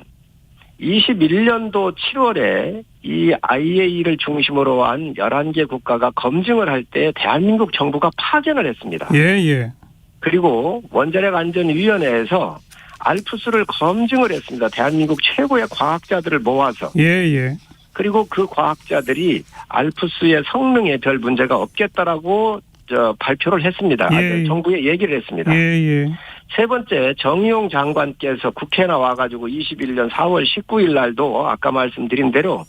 Speaker 8: 21년도 7월에 이 IAEA를 중심으로 한 11개 국가가 검증을 할 때 대한민국 정부가 파견을 했습니다. 그리고 원자력안전위원회에서 알프스를 검증을 했습니다. 대한민국 최고의 과학자들을 모아서. 그리고 그 과학자들이 알프스의 성능에 별 문제가 없겠다라고 발표를 했습니다. 정부에 얘기를 했습니다. 세 번째, 정의용 장관께서 국회에 나와가지고 21년 4월 19일 날도 아까 말씀드린 대로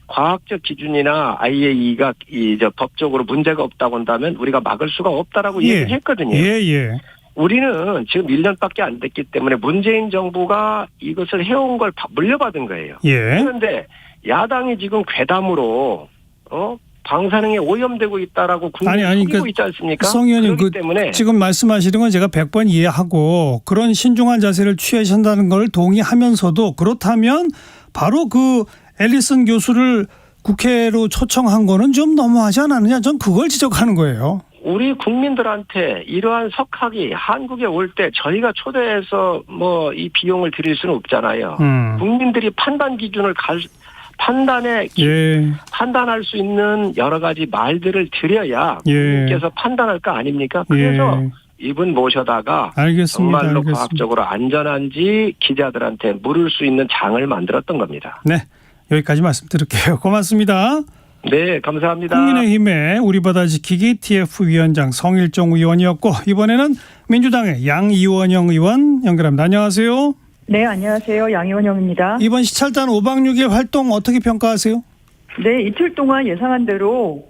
Speaker 8: 과학적 기준이나 IAEA가 법적으로 문제가 없다고 한다면 우리가 막을 수가 없다라고 얘기를 했거든요.
Speaker 3: 예.
Speaker 8: 우리는 지금 1년밖에 안 됐기 때문에 문재인 정부가 이것을 해온 걸 물려받은 거예요.
Speaker 3: 예.
Speaker 8: 그런데 야당이 지금 괴담으로 방사능에 오염되고 있다라고 국민이 속이고 있지 않습니까?
Speaker 3: 성 의원님,
Speaker 8: 그렇기 때문에
Speaker 3: 지금 말씀하시는 건 제가 100번 이해하고 그런 신중한 자세를 취하신다는 걸 동의하면서도 그렇다면 바로 그 앨리슨 교수를 국회로 초청한 거는 좀 너무하지 않았느냐? 전 그걸 지적하는 거예요.
Speaker 8: 우리 국민들한테 이러한 석학이 한국에 올 때 저희가 초대해서 뭐 이 비용을 드릴 수는 없잖아요. 국민들이 판단 기준을 판단할 수 있는 여러 가지 말들을 드려야 국민께서 판단할 거 아닙니까? 그래서 이분 모셔다가 정말로 과학적으로 안전한지 기자들한테 물을 수 있는 장을 만들었던 겁니다.
Speaker 3: 네, 여기까지 말씀드릴게요. 고맙습니다.
Speaker 8: 네, 감사합니다.
Speaker 3: 국민의힘의 우리 바다 지키기 TF위원장 성일종 의원이었고 이번에는 민주당의 양이원영 의원 연결합니다. 안녕하세요.
Speaker 9: 네, 안녕하세요. 양이원영입니다.
Speaker 3: 이번 시찰단 5박 6일 활동 어떻게 평가하세요?
Speaker 9: 네, 이틀 동안 예상한 대로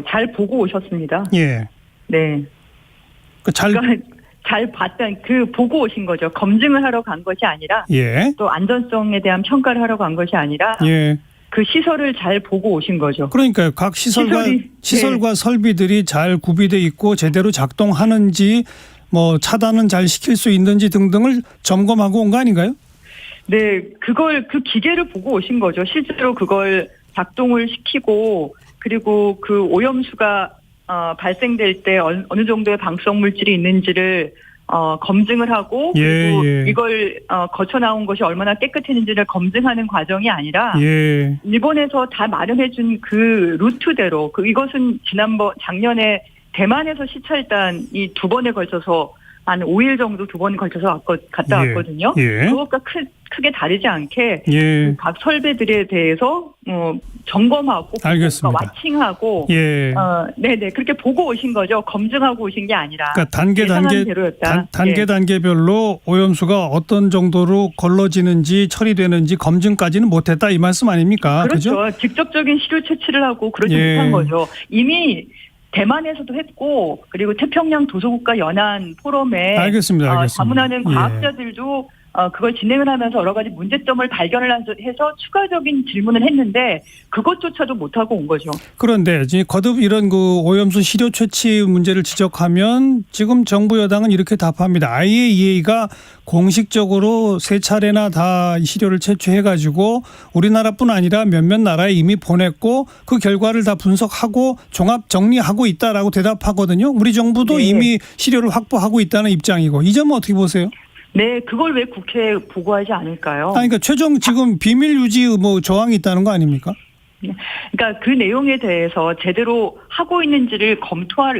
Speaker 9: 잘 보고 오셨습니다.
Speaker 3: 예.
Speaker 9: 네. 잘 봤던 보고 오신 거죠. 검증을 하러 간 것이 아니라 또 안전성에 대한 평가를 하러 간 것이 아니라 그 시설을 잘 보고 오신 거죠.
Speaker 3: 그러니까요. 각 시설과 설비들이 잘 구비돼 있고 제대로 작동하는지 뭐 차단은 잘 시킬 수 있는지 등등을 점검하고 온 거 아닌가요?
Speaker 9: 네, 그 기계를 보고 오신 거죠. 실제로 그걸 작동을 시키고 그리고 그 오염수가 발생될 때 어느 정도의 방사성 물질이 있는지를 검증을 하고 그리고 이걸 거쳐 나온 것이 얼마나 깨끗했는지를 검증하는 과정이 아니라 일본에서 다 마련해준 그 루트대로 이것은 작년에 대만에서 시찰단이 2번에 걸쳐서 한 5일 정도 2번 걸쳐서 갔다 왔거든요. 그것과 크게 다르지 않게 각 설비들에 대해서 점검하고 와칭하고 네네 그렇게 보고 오신 거죠. 검증하고 오신 게 아니라.
Speaker 3: 그러니까 단계별로 오염수가 어떤 정도로 걸러지는지 처리되는지 검증까지는 못했다 이 말씀 아닙니까?
Speaker 9: 그렇죠.
Speaker 3: 그죠?
Speaker 9: 직접적인 시료 채취를 하고 그러지 못한 거죠. 이미 대만에서도 했고 그리고 태평양 도서국가 연안 포럼에 자문하는 과학자들도 그걸 진행을 하면서 여러 가지 문제점을 발견을 해서 추가적인 질문을 했는데 그것조차도 못하고 온 거죠.
Speaker 3: 그런데 거듭 이런 그 오염수 시료 채취 문제를 지적하면 지금 정부 여당은 이렇게 답합니다. IAEA가 공식적으로 3차례나 다 시료를 채취해가지고 우리나라뿐 아니라 몇몇 나라에 이미 보냈고 그 결과를 다 분석하고 종합 정리하고 있다라고 대답하거든요. 우리 정부도 이미 시료를 확보하고 있다는 입장이고 이 점은 어떻게 보세요?
Speaker 9: 네, 그걸 왜 국회에 보고하지 않을까요?
Speaker 3: 그러니까 최종 지금 비밀 유지 조항이 있다는 거 아닙니까?
Speaker 9: 그러니까 그 내용에 대해서 제대로 하고 있는지를 검증할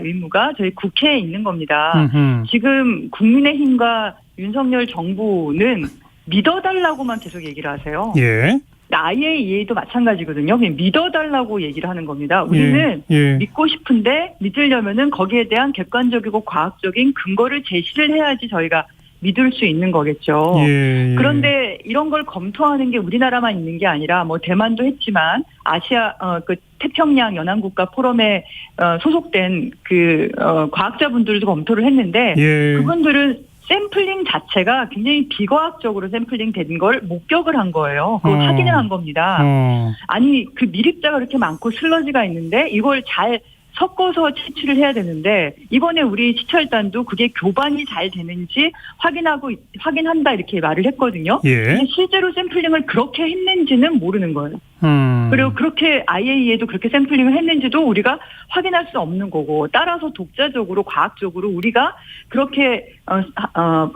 Speaker 9: 의무가 저희 국회에 있는 겁니다. 지금 국민의힘과 윤석열 정부는 믿어달라고만 계속 얘기를 하세요. IAEA도 마찬가지거든요. 그냥 믿어달라고 얘기를 하는 겁니다. 우리는 믿고 싶은데 믿으려면은 거기에 대한 객관적이고 과학적인 근거를 제시를 해야지 저희가 믿을 수 있는 거겠죠. 그런데 이런 걸 검토하는 게 우리나라만 있는 게 아니라 뭐 대만도 했지만 아시아 그 태평양 연안국가 포럼에 소속된 그 과학자분들도 검토를 했는데 그분들은 샘플링 자체가 굉장히 비과학적으로 샘플링 된 걸 목격을 한 거예요. 그걸 확인을 한 겁니다. 아니 그 미립자가 그렇게 많고 슬러지가 있는데 이걸 잘 섞어서 채취를 해야 되는데 이번에 우리 시찰단도 그게 교반이 잘 되는지 확인한다 이렇게 말을 했거든요. 근데 실제로 샘플링을 그렇게 했는지는 모르는 거예요. 그리고 그렇게 IAEA도 그렇게 샘플링을 했는지도 우리가 확인할 수 없는 거고 따라서 독자적으로 과학적으로 우리가 그렇게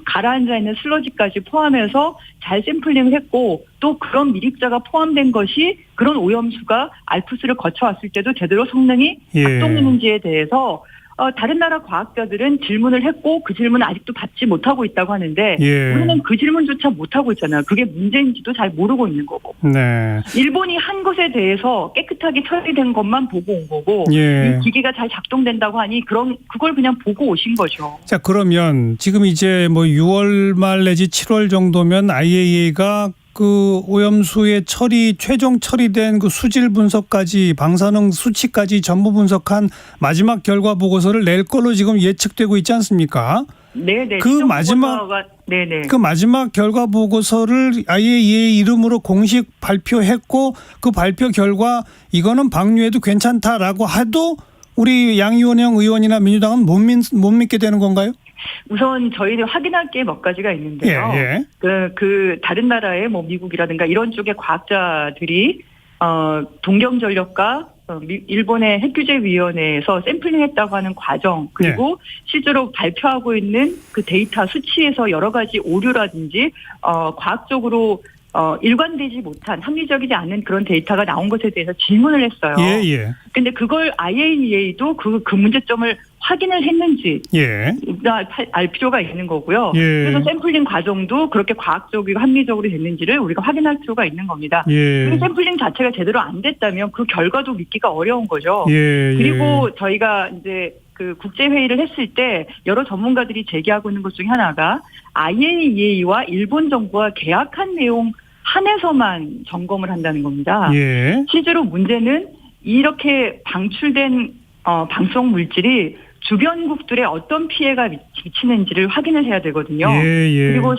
Speaker 9: 가라앉아 있는 슬러지까지 포함해서 잘 샘플링을 했고 또 그런 미립자가 포함된 것이 그런 오염수가 알프스를 거쳐왔을 때도 제대로 성능이 작동했는지에 대해서 다른 나라 과학자들은 질문을 했고 그 질문은 아직도 받지 못하고 있다고 하는데 우리는 그 질문조차 못하고 있잖아요. 그게 문제인지도 잘 모르고 있는 거고. 일본이 한 것에 대해서 깨끗하게 처리된 것만 보고 온 거고 이 기기가 잘 작동된다고 하니 그걸 그냥 보고 오신 거죠.
Speaker 3: 자, 그러면 지금 이제 뭐 6월 말 내지 7월 정도면 IAEA가 그 오염수의 최종 처리된 그 수질 분석까지 방사능 수치까지 전부 분석한 마지막 결과 보고서를 낼 걸로 지금 예측되고 있지 않습니까?
Speaker 9: 네네.
Speaker 3: 그 마지막
Speaker 9: 네네.
Speaker 3: 그 마지막 결과 보고서를 IAEA 이름으로 공식 발표했고 그 발표 결과 이거는 방류해도 괜찮다라고 해도 우리 양이원영 의원이나 민주당은 못 믿게 되는 건가요?
Speaker 9: 우선 저희는 확인할 게 몇 가지가 있는데요.
Speaker 3: 예.
Speaker 9: 그 다른 나라의 뭐 미국이라든가 이런 쪽의 과학자들이 동경전력과 일본의 핵규제위원회에서 샘플링했다고 하는 과정 그리고 실제로 발표하고 있는 그 데이터 수치에서 여러 가지 오류라든지 과학적으로 일관되지 못한 합리적이지 않은 그런 데이터가 나온 것에 대해서 질문을 했어요.
Speaker 3: 예.
Speaker 9: 근데 그걸 IAEA도 그 문제점을 확인을 했는지 알 필요가 있는 거고요. 그래서 샘플링 과정도 그렇게 과학적이고 합리적으로 됐는지를 우리가 확인할 필요가 있는 겁니다. 그 샘플링 자체가 제대로 안 됐다면 그 결과도 믿기가 어려운 거죠. 그리고 저희가 이제 그 국제회의를 했을 때 여러 전문가들이 제기하고 있는 것 중에 하나가 IAEA와 일본 정부와 계약한 내용 한해서만 점검을 한다는 겁니다. 실제로 문제는 이렇게 방출된 방사성 물질이 주변국들의 어떤 피해가 미치는지를 확인을 해야 되거든요. 그리고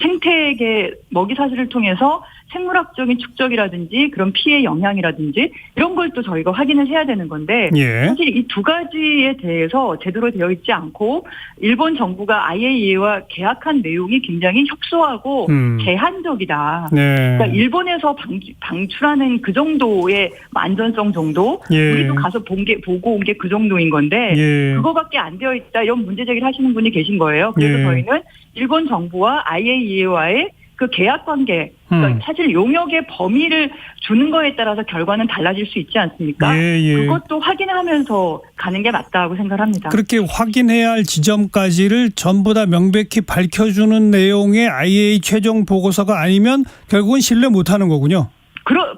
Speaker 9: 생태계 먹이 사슬을 통해서 생물학적인 축적이라든지 그런 피해 영향이라든지 이런 걸 또 저희가 확인을 해야 되는 건데 사실 이 두 가지에 대해서 제대로 되어 있지 않고 일본 정부가 IAEA와 계약한 내용이 굉장히 협소하고 제한적이다. 그러니까 일본에서 방출하는 그 정도의 안전성 정도 우리도 가서 보고 온 게 그 정도인 건데 그거밖에 안 되어 있다 이런 문제 제기를 하시는 분이 계신 거예요. 그래서 저희는 일본 정부와 IAEA와의 그 계약 관계, 그러니까 사실 용역의 범위를 주는 거에 따라서 결과는 달라질 수 있지 않습니까? 그것도 확인하면서 가는 게 맞다고 생각합니다.
Speaker 3: 그렇게 확인해야 할 지점까지를 전부 다 명백히 밝혀주는 내용의 IAEA 최종 보고서가 아니면 결국은 신뢰 못하는 거군요.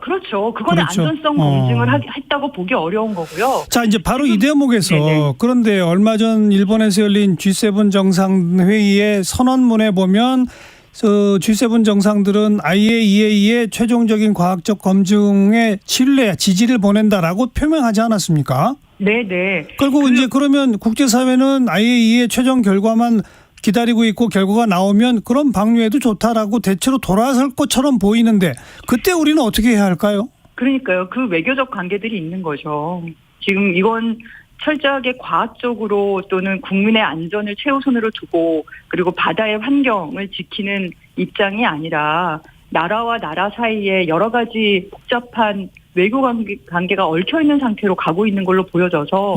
Speaker 9: 그렇죠. 그거는 안전성 검증을 했다고 보기 어려운 거고요.
Speaker 3: 자, 이제 바로 이 대목에서 그런데 얼마 전 일본에서 열린 G7 정상회의의 선언문에 보면 G7 정상들은 IAEA의 최종적인 과학적 검증에 신뢰, 지지를 보낸다라고 표명하지 않았습니까?
Speaker 9: 네네.
Speaker 3: 그리고 이제 그러면 국제사회는 IAEA의 최종 결과만 기다리고 있고 결과가 나오면 그럼 방류해도 좋다라고 대체로 돌아설 것처럼 보이는데 그때 우리는 어떻게 해야 할까요?
Speaker 9: 그러니까요. 그 외교적 관계들이 있는 거죠. 지금 이건 철저하게 과학적으로 또는 국민의 안전을 최우선으로 두고 그리고 바다의 환경을 지키는 입장이 아니라 나라와 나라 사이에 여러 가지 복잡한 외교 관계가 얽혀있는 상태로 가고 있는 걸로 보여져서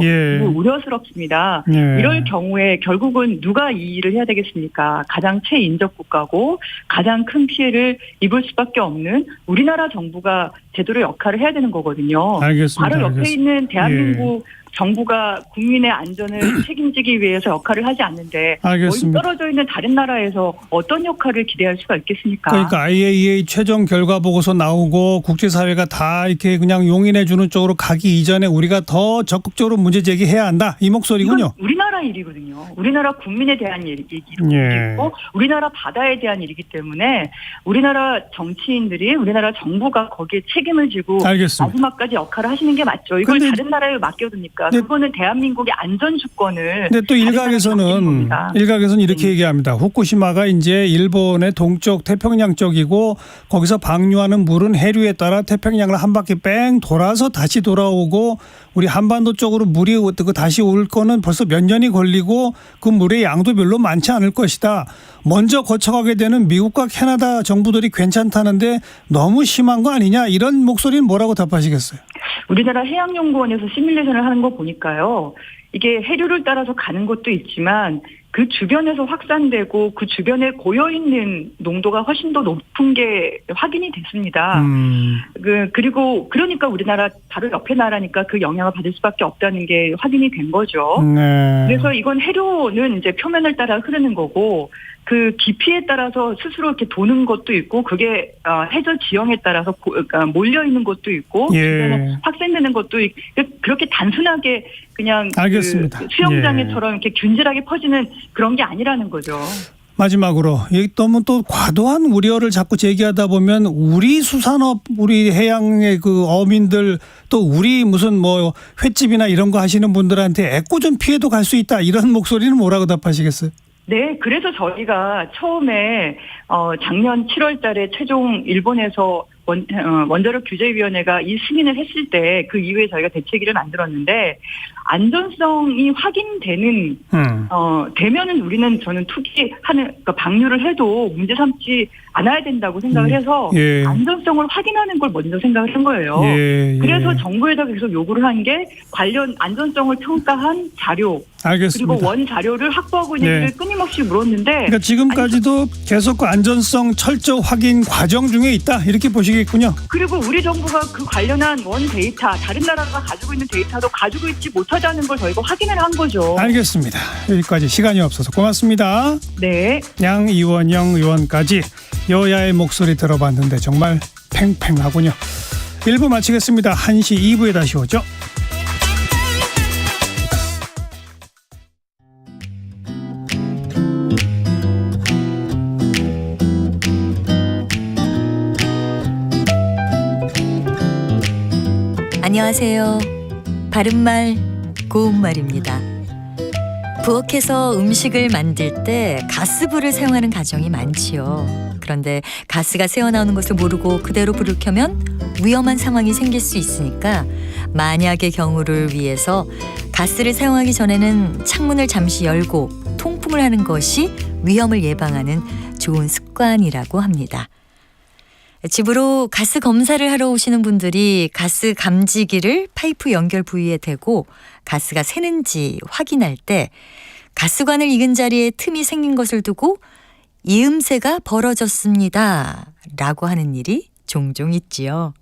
Speaker 9: 우려스럽습니다. 이럴 경우에 결국은 누가 이 일을 해야 되겠습니까? 가장 최인적 국가고 가장 큰 피해를 입을 수밖에 없는 우리나라 정부가 제대로 역할을 해야 되는 거거든요.
Speaker 3: 알겠습니다.
Speaker 9: 바로 옆에 있는 대한민국 정부가 국민의 안전을 책임지기 위해서 역할을 하지 않는데 멀리 떨어져 있는 다른 나라에서 어떤 역할을 기대할 수가 있겠습니까?
Speaker 3: 그러니까 IAEA 최종 결과 보고서 나오고 국제사회가 다 이렇게 그냥 용인해 주는 쪽으로 가기 이전에 우리가 더 적극적으로 문제 제기해야 한다. 이 목소리군요.
Speaker 9: 우리나라 일이거든요. 우리나라 국민에 대한 일이고 우리나라 바다에 대한 일이기 때문에 우리나라 정치인들이 우리나라 정부가 거기에 책임을 지고 마지막까지 역할을 하시는 게 맞죠. 이걸 다른 나라에 맡겨두니까 그거는 대한민국의 안전 주권을.
Speaker 3: 근데 또 일각에서는 이렇게 얘기합니다. 후쿠시마가 이제 일본의 동쪽 태평양 쪽이고 거기서 방류하는 물은 해류에 따라 태평양을 한 바퀴 뺑 돌아서 다시 돌아오고 우리 한반도 쪽으로 물이 다시 올 거는 벌써 몇 년이 걸리고 그 물의 양도 별로 많지 않을 것이다. 먼저 거쳐가게 되는 미국과 캐나다 정부들이 괜찮다는데 너무 심한 거 아니냐 이런 목소리는 뭐라고 답하시겠어요?
Speaker 9: 우리나라 해양연구원에서 시뮬레이션을 하는 거 보니까요. 이게 해류를 따라서 가는 것도 있지만 그 주변에서 확산되고 그 주변에 고여있는 농도가 훨씬 더 높은 게 확인이 됐습니다. 그리고 그러니까 우리나라 바로 옆에 나라니까 그 영향을 받을 수밖에 없다는 게 확인이 된 거죠. 그래서 이건 해류는 이제 표면을 따라 흐르는 거고 그 깊이에 따라서 스스로 이렇게 도는 것도 있고 그게 해저 지형에 따라서 그러니까 몰려 있는 것도 있고 확산되는 것도 있고 그렇게 단순하게 그냥 그 수영장에처럼 이렇게 균질하게 퍼지는 그런 게 아니라는 거죠.
Speaker 3: 마지막으로 너무 또 과도한 우려를 자꾸 제기하다 보면 우리 수산업, 우리 해양의 그 어민들 또 우리 무슨 뭐 횟집이나 이런 거 하시는 분들한테 애꿎은 피해도 갈 수 있다 이런 목소리는 뭐라고 답하시겠어요?
Speaker 9: 네, 그래서 저희가 처음에 작년 7월 달에 최종 일본에서 원자력 규제위원회가 이 승인을 했을 때 그 이후에 저희가 대책위를 만들었는데 안전성이 확인되는 되면은 우리는 저는 투기하는 그러니까 방류를 해도 문제 삼지 않아야 된다고 생각을 해서
Speaker 3: 예.
Speaker 9: 안전성을 확인하는 걸 먼저 생각을 한 거예요.
Speaker 3: 예.
Speaker 9: 그래서 정부에다가 계속 요구를 한 게 관련 안전성을 평가한 자료
Speaker 3: 알겠습니다.
Speaker 9: 그리고 원 자료를 확보하고 있는지를
Speaker 3: 네.
Speaker 9: 끊임없이 물었는데
Speaker 3: 그러니까 지금까지도 계속 그 안전성 철저 확인 과정 중에 있다 이렇게 보시겠군요.
Speaker 9: 그리고 우리 정부가 그 관련한 원 데이터 다른 나라가 가지고 있는 데이터도 가지고 있지 못하다는 걸 저희가 확인을 한 거죠.
Speaker 3: 알겠습니다. 여기까지 시간이 없어서 고맙습니다.
Speaker 9: 네.
Speaker 3: 양이원영 의원까지 여야의 목소리 들어봤는데 정말 팽팽하군요. 1부 마치겠습니다. 1시 2부에 다시 오죠.
Speaker 10: 안녕하세요. 바른말 고운말입니다. 부엌에서 음식을 만들 때 가스불을 사용하는 가정이 많지요. 그런데 가스가 새어나오는 것을 모르고 그대로 불을 켜면 위험한 상황이 생길 수 있으니까 만약의 경우를 위해서 가스를 사용하기 전에는 창문을 잠시 열고 통풍을 하는 것이 위험을 예방하는 좋은 습관이라고 합니다. 집으로 가스 검사를 하러 오시는 분들이 가스 감지기를 파이프 연결 부위에 대고 가스가 새는지 확인할 때 가스관을 익은 자리에 틈이 생긴 것을 두고 이음새가 벌어졌습니다 라고 하는 일이 종종 있지요.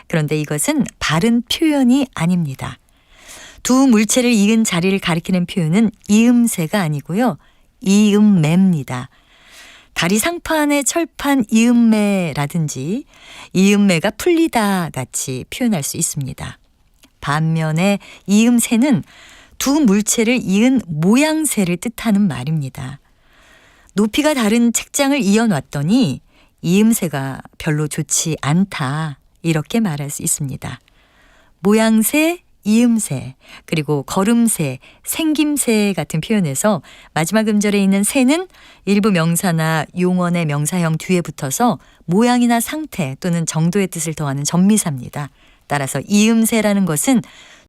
Speaker 10: 그런데 이것은 바른 표현이 아닙니다. 두 물체를 익은 자리를 가리키는 표현은 이음새가 아니고요. 이음매입니다. 다리 상판의 철판 이음매라든지 이음매가 풀리다 같이 표현할 수 있습니다. 반면에 이음새는 두 물체를 이은 모양새를 뜻하는 말입니다. 높이가 다른 책장을 이어놨더니 이음새가 별로 좋지 않다 이렇게 말할 수 있습니다. 모양새, 이음새, 그리고 걸음새, 생김새 같은 표현에서 마지막 음절에 있는 새는 일부 명사나 용언의 명사형 뒤에 붙어서 모양이나 상태 또는 정도의 뜻을 더하는 전미사입니다. 따라서 이음새라는 것은